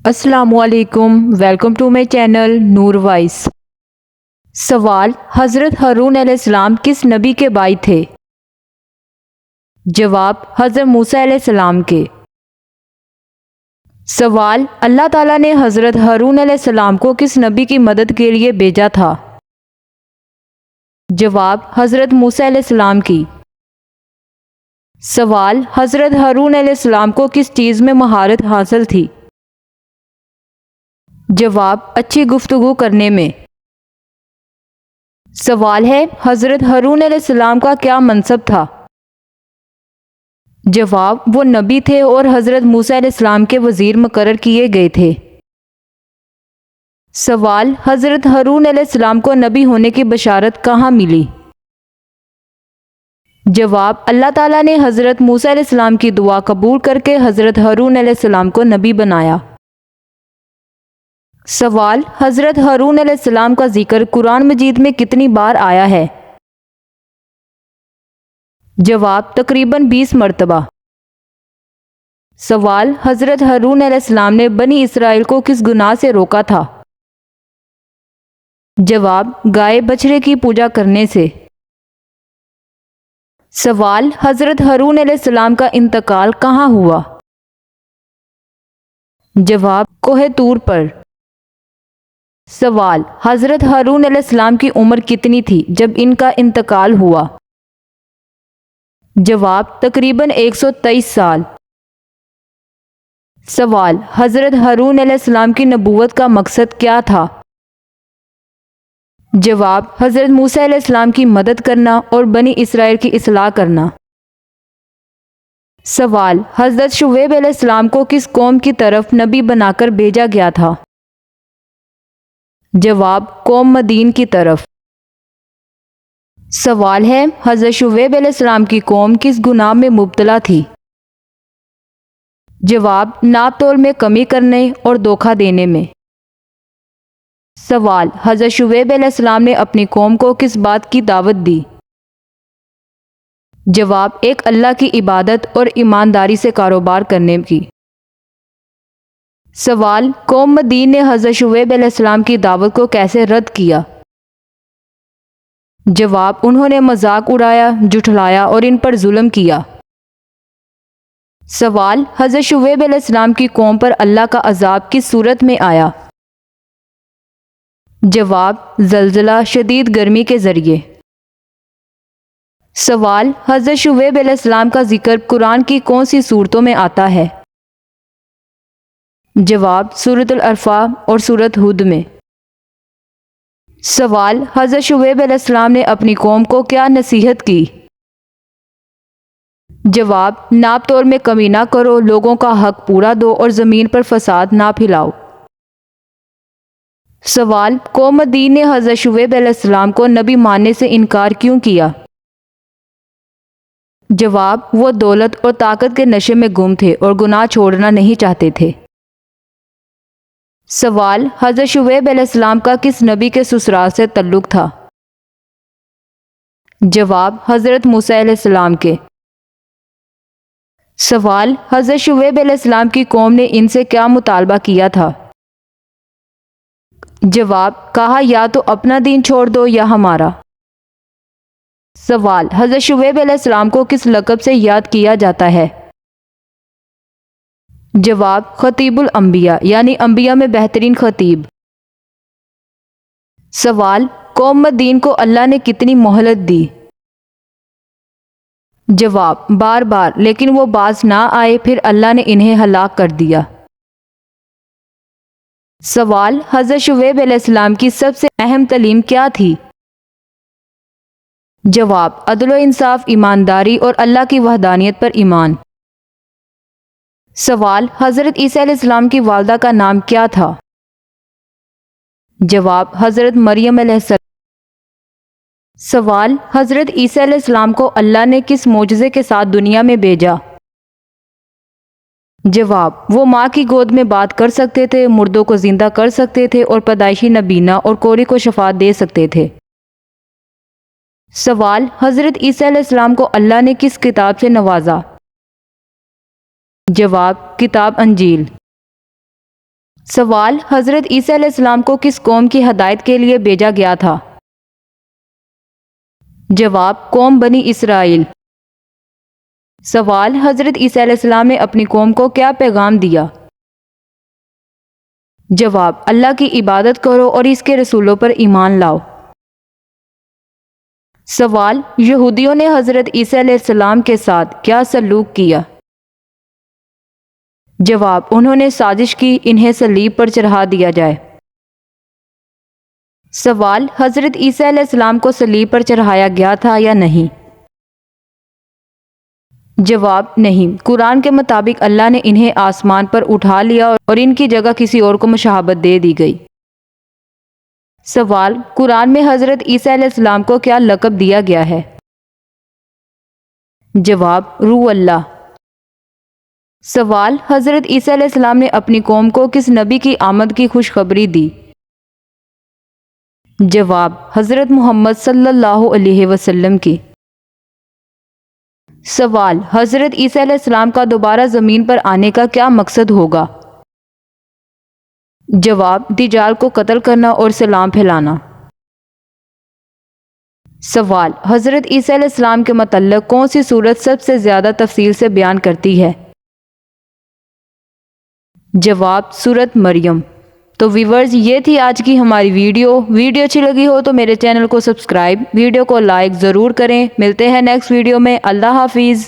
السلام علیکم، welcome to my channel Noor voice. سوال: حضرت ہارون علیہ السلام کس نبی کے بھائی تھے؟ جواب: حضرت موسیٰ علیہ السلام کے۔ سوال: اللہ تعالیٰ نے حضرت ہارون علیہ السلام کو کس نبی کی مدد کے لیے بھیجا تھا؟ جواب: حضرت موسیٰ علیہ السلام کی۔ سوال: حضرت ہارون علیہ السلام کو کس چیز میں مہارت حاصل تھی؟ جواب: اچھی گفتگو کرنے میں۔ سوال ہے: حضرت ہارون علیہ السلام کا کیا منصب تھا؟ جواب: وہ نبی تھے اور حضرت موسیٰ علیہ السلام کے وزیر مقرر کیے گئے تھے۔ سوال: حضرت ہارون علیہ السلام کو نبی ہونے کی بشارت کہاں ملی؟ جواب: اللہ تعالیٰ نے حضرت موسیٰ علیہ السلام کی دعا قبول کر کے حضرت ہارون علیہ السلام کو نبی بنایا۔ سوال: حضرت ہارون علیہ السلام کا ذکر قرآن مجید میں کتنی بار آیا ہے؟ جواب: تقریباً 20 مرتبہ۔ سوال: حضرت ہارون علیہ السلام نے بنی اسرائیل کو کس گناہ سے روکا تھا؟ جواب: گائے بچھڑے کی پوجا کرنے سے۔ سوال: حضرت ہارون علیہ السلام کا انتقال کہاں ہوا؟ جواب: کوہ طور پر۔ سوال: حضرت ہارون علیہ السلام کی عمر کتنی تھی جب ان کا انتقال ہوا؟ جواب: تقریباً 123 سال۔ سوال: حضرت ہارون علیہ السلام کی نبوت کا مقصد کیا تھا؟ جواب: حضرت موسیٰ علیہ السلام کی مدد کرنا اور بنی اسرائیل کی اصلاح کرنا۔ سوال: حضرت شعیب علیہ السلام کو کس قوم کی طرف نبی بنا کر بھیجا گیا تھا؟ جواب: قوم مدین کی طرف۔ سوال ہے: حضرت شعیب علیہ السلام کی قوم کس گناہ میں مبتلا تھی؟ جواب: ناپ تول میں کمی کرنے اور دھوکہ دینے میں۔ سوال: حضرت شعیب علیہ السلام نے اپنی قوم کو کس بات کی دعوت دی؟ جواب: ایک اللہ کی عبادت اور ایمانداری سے کاروبار کرنے کی۔ سوال: قوم مدین نے حضرت شعیب علیہ السلام کی دعوت کو کیسے رد کیا؟ جواب: انہوں نے مذاق اڑایا، جھٹلایا اور ان پر ظلم کیا۔ سوال: حضرت شعیب علیہ السلام کی قوم پر اللہ کا عذاب کس صورت میں آیا؟ جواب: زلزلہ، شدید گرمی کے ذریعے۔ سوال: حضرت شعیب علیہ السلام کا ذکر قرآن کی کون سی صورتوں میں آتا ہے؟ جواب: سورۃ الارفا اور سورۃ ہود میں۔ سوال: حضرت شعیب علیہ السلام نے اپنی قوم کو کیا نصیحت کی؟ جواب: ناپ تول میں کمی نہ کرو، لوگوں کا حق پورا دو اور زمین پر فساد نہ پھیلاؤ۔ سوال: قوم مدین نے حضرت شعیب علیہ السلام کو نبی ماننے سے انکار کیوں کیا؟ جواب: وہ دولت اور طاقت کے نشے میں گم تھے اور گناہ چھوڑنا نہیں چاہتے تھے۔ سوال: حضرت شعیب علیہ السلام کا کس نبی کے سسرال سے تعلق تھا؟ جواب: حضرت موسیٰ علیہ السلام کے۔ سوال: حضرت شعیب علیہ السلام کی قوم نے ان سے کیا مطالبہ کیا تھا؟ جواب: کہا یا تو اپنا دین چھوڑ دو یا ہمارا۔ سوال: حضرت شعیب علیہ السلام کو کس لقب سے یاد کیا جاتا ہے؟ جواب: خطیب الانبیاء، یعنی انبیاء میں بہترین خطیب۔ سوال: قوم مدین کو اللہ نے کتنی مہلت دی؟ جواب: بار بار، لیکن وہ باز نہ آئے، پھر اللہ نے انہیں ہلاک کر دیا۔ سوال: حضرت شعیب علیہ السلام کی سب سے اہم تعلیم کیا تھی؟ جواب: عدل و انصاف، ایمانداری اور اللہ کی وحدانیت پر ایمان۔ سوال: حضرت عیسیٰ علیہ السلام کی والدہ کا نام کیا تھا؟ جواب: حضرت مریم علیہ السلام۔ سوال: حضرت عیسیٰ علیہ السلام کو اللہ نے کس معجزے کے ساتھ دنیا میں بھیجا؟ جواب: وہ ماں کی گود میں بات کر سکتے تھے، مردوں کو زندہ کر سکتے تھے اور پیدائشی نابینا اور کوڑی کو شفا دے سکتے تھے۔ سوال: حضرت عیسیٰ علیہ السلام کو اللہ نے کس کتاب سے نوازا؟ جواب: کتاب انجیل۔ سوال: حضرت عیسیٰ علیہ السلام کو کس قوم کی ہدایت کے لیے بھیجا گیا تھا؟ جواب: قوم بنی اسرائیل۔ سوال: حضرت عیسیٰ علیہ السلام نے اپنی قوم کو کیا پیغام دیا؟ جواب: اللہ کی عبادت کرو اور اس کے رسولوں پر ایمان لاؤ۔ سوال: یہودیوں نے حضرت عیسیٰ علیہ السلام کے ساتھ کیا سلوک کیا؟ جواب: انہوں نے سازش کی انہیں صلیب پر چڑھا دیا جائے۔ سوال: حضرت عیسیٰ علیہ السلام کو صلیب پر چڑھایا گیا تھا یا نہیں؟ جواب: نہیں، قرآن کے مطابق اللہ نے انہیں آسمان پر اٹھا لیا اور ان کی جگہ کسی اور کو مشابہت دے دی گئی۔ سوال: قرآن میں حضرت عیسیٰ علیہ السلام کو کیا لقب دیا گیا ہے؟ جواب: روح اللہ۔ سوال: حضرت عیسیٰ علیہ السلام نے اپنی قوم کو کس نبی کی آمد کی خوشخبری دی؟ جواب: حضرت محمد صلی اللہ علیہ وسلم کی۔ سوال: حضرت عیسیٰ علیہ السلام کا دوبارہ زمین پر آنے کا کیا مقصد ہوگا؟ جواب: دجال کو قتل کرنا اور اسلام پھیلانا۔ سوال: حضرت عیسیٰ علیہ السلام کے متعلق کون سی سورت سب سے زیادہ تفصیل سے بیان کرتی ہے؟ جواب: سورت مریم۔ تو ویورز، یہ تھی آج کی ہماری ویڈیو اچھی لگی ہو تو میرے چینل کو سبسکرائب، ویڈیو کو لائک ضرور کریں۔ ملتے ہیں نیکسٹ ویڈیو میں۔ اللہ حافظ۔